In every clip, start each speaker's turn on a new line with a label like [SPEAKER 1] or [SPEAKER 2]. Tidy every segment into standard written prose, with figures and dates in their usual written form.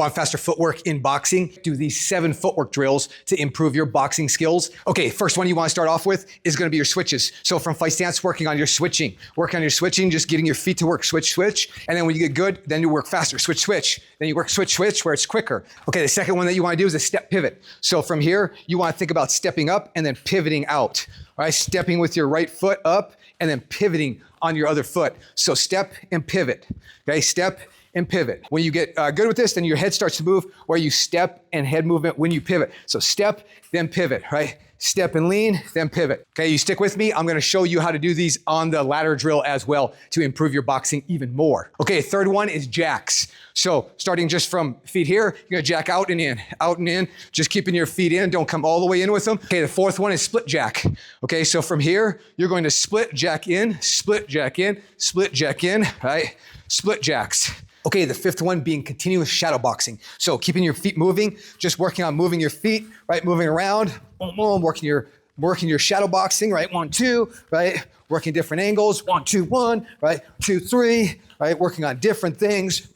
[SPEAKER 1] Want faster footwork in boxing? Do these 7 footwork drills to improve your boxing skills. Okay, first one you want to start off with is going to be your switches. So from fight stance, working on your switching. Working on your switching, just getting your feet to work, switch, switch. And then when you get good, then you work faster, switch, switch. Then you work switch, switch, where it's quicker. Okay, the second one that you want to do is a step pivot. So from here, you want to think about stepping up and then pivoting out. All right, stepping with your right foot up and then pivoting on your other foot. So step and pivot. Okay, step and pivot. When you get good with this, then your head starts to move where you step and head movement when you pivot. So step, then pivot, right? Step and lean, then pivot. Okay, you stick with me. I'm gonna show you how to do these on the ladder drill as well to improve your boxing even more. Okay, third one is jacks. So starting just from feet here, you're gonna jack out and in, just keeping your feet in, don't come all the way in with them. Okay, the fourth one is split jack. Okay, so from here, you're going to split jack in, split jack in, split jack in, right? Split jacks. Okay, the fifth one being continuous shadow boxing. So keeping your feet moving, just working on moving your feet, right? Moving around, working your shadow boxing, right? 1, 2, right? Working different angles, 1, 2, 1, right? 2, 3, right? Working on different things,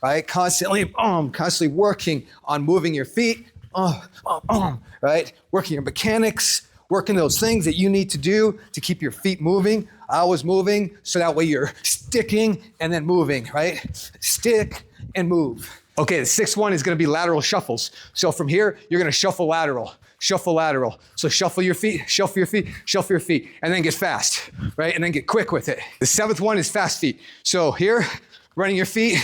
[SPEAKER 1] right? Constantly working on moving your feet, right? Working your mechanics, working those things that you need to do to keep your feet moving, always moving, so that way you're sticking and then moving, right? Stick and move. Okay, the sixth one is gonna be lateral shuffles. So from here, you're gonna shuffle lateral. So shuffle your feet, and then get fast, right? And then get quick with it. The seventh one is fast feet. So here, running your feet,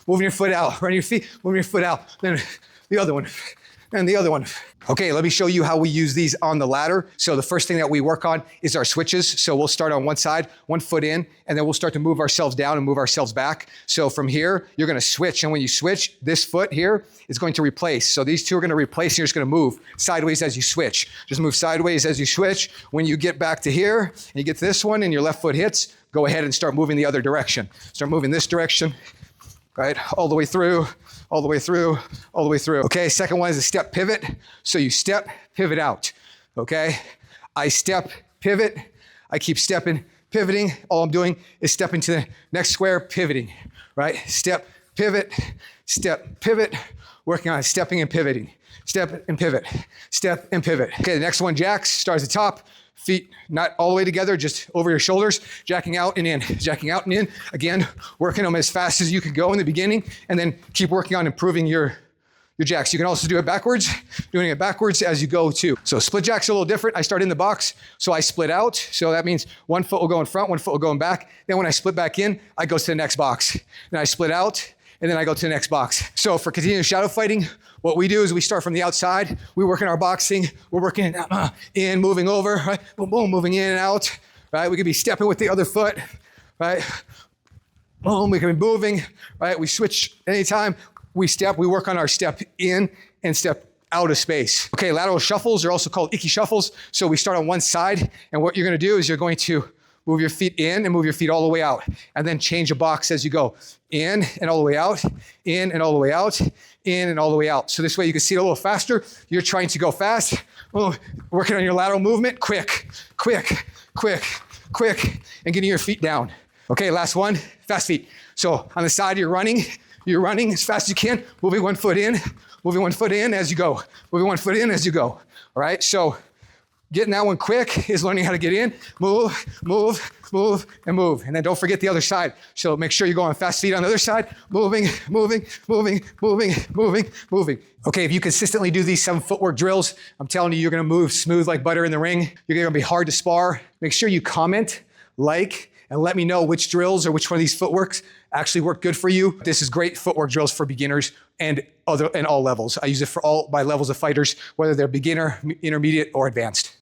[SPEAKER 1] moving your foot out, running your feet, moving your foot out, then the other one, and the other one. Okay, let me show you how we use these on the ladder. So the first thing that we work on is our switches. So we'll start on one side, 1 foot in, and then we'll start to move ourselves down and move ourselves back. So from here, you're gonna switch, and when you switch, this foot here is going to replace. So these two are gonna replace, and you're just gonna move sideways as you switch. Just move sideways as you switch. When you get back to here, and you get to this one, and your left foot hits, go ahead and start moving the other direction. Start moving this direction, right? All the way through, all the way through, all the way through. Okay, second one is a step pivot. So you step, pivot out, okay? I step, pivot, I keep stepping, pivoting. All I'm doing is stepping to the next square, pivoting, right? Step, pivot, working on stepping and pivoting. Step and pivot, step and pivot. Okay, the next one, jacks, starts at the top. Feet not all the way together, just over your shoulders, jacking out and in, jacking out and in. Again, working them as fast as you can go in the beginning, and then keep working on improving your jacks. You can also do it backwards, doing it backwards as you go too. So split jacks are a little different. I start in the box, so I split out. So that means 1 foot will go in front, 1 foot will go in back. Then when I split back in, I go to the next box. Then I split out, and then I go to the next box. So for continuous shadow fighting, what we do is we start from the outside. We work in our boxing. We're working in, moving over, right? Boom, boom, moving in and out, right? We could be stepping with the other foot, right? Boom, we can be moving, right? We switch anytime we step. We work on our step in and step out of space. Okay, lateral shuffles are also called icky shuffles. So we start on one side, and what you're gonna do is you're going to move your feet in and move your feet all the way out, and then change a box as you go. In and all the way out, in and all the way out, in and all the way out. So this way you can see it a little faster. You're trying to go fast, working on your lateral movement, quick, and getting your feet down. Okay, last one, fast feet. So on the side, you're running as fast as you can, moving 1 foot in, moving 1 foot in as you go, moving 1 foot in as you go. All right, so getting that one quick is learning how to get in, move, and move. And then don't forget the other side. So make sure you go on fast feet on the other side, moving. Okay, if you consistently do these 7 footwork drills, I'm telling you, you're gonna move smooth like butter in the ring. You're gonna be hard to spar. Make sure you comment, like, and let me know which drills or which one of these footworks actually work good for you. This is great footwork drills for beginners and all levels. I use it for all my levels of fighters, whether they're beginner, intermediate, or advanced.